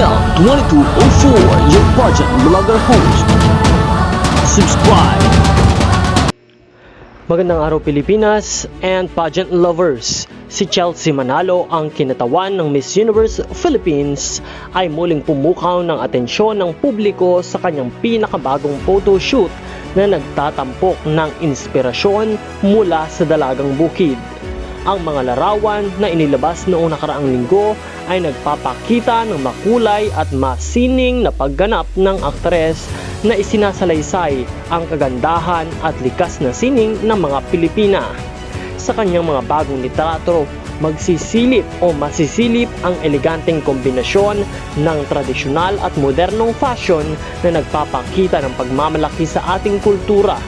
Snell 2204, your pageant vlogger host. Subscribe! Magandang araw Pilipinas and pageant lovers. Si Chelsea Manalo, ang kinatawan ng Miss Universe Philippines, ay muling pumukaw ng atensyon ng publiko sa kanyang pinakabagong photoshoot na nagtatampok ng inspirasyon mula sa Dalagang Bukid. Ang mga larawan na inilabas noong nakaraang linggo ay nagpapakita ng makulay at masining na pagganap ng aktres na isinasalaysay ang kagandahan at likas na sining ng mga Pilipina. Sa kanyang mga bagong litrato, magsisilip o masisilip ang eleganteng kombinasyon ng tradisyonal at modernong fashion na nagpapakita ng pagmamalaki sa ating kultura.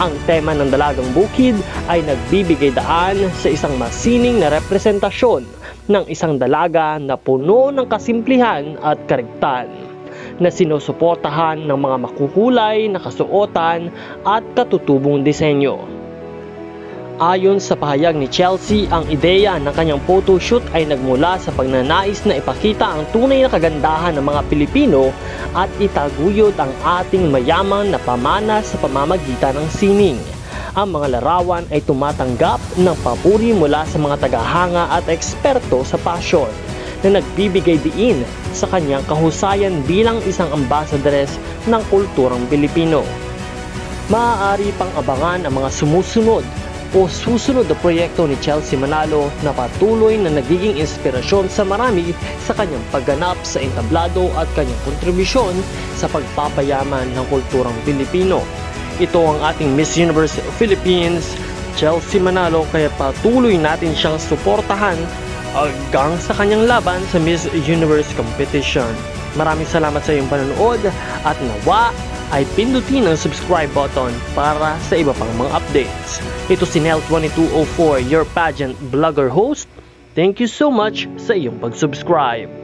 Ang tema ng Dalagang Bukid ay nagbibigay daan sa isang masining na representasyon ng isang dalaga na puno ng kasimplihan at karigtan, na sinusuportahan ng mga makukulay na kasuotan at katutubong disenyo. Ayon sa pahayag ni Chelsea, ang ideya ng kanyang photoshoot ay nagmula sa pagnanais na ipakita ang tunay na kagandahan ng mga Pilipino at itaguyod ang ating mayaman na pamana sa pamamagitan ng sining. Ang mga larawan ay tumatanggap ng papuri mula sa mga tagahanga at eksperto sa pasyon, na nagbibigay diin sa kanyang kahusayan bilang isang ambasadores ng kulturang Pilipino. Maaari pang abangan ang mga sumusunod o susunod na proyekto ni Chelsea Manalo na patuloy na nagiging inspirasyon sa marami sa kanyang pagganap sa entablado at kanyang kontribusyon sa pagpapayaman ng kulturang Pilipino. Ito ang ating Miss Universe Philippines, Chelsea Manalo, kaya patuloy natin siyang suportahan hanggang sa kanyang laban sa Miss Universe competition. Maraming salamat sa iyong panonood at nawa ay pindutin ang subscribe button para sa iba pang mga updates. Ito si Snell 2204, your pageant vlogger host. Thank you so much sa iyong pag-subscribe.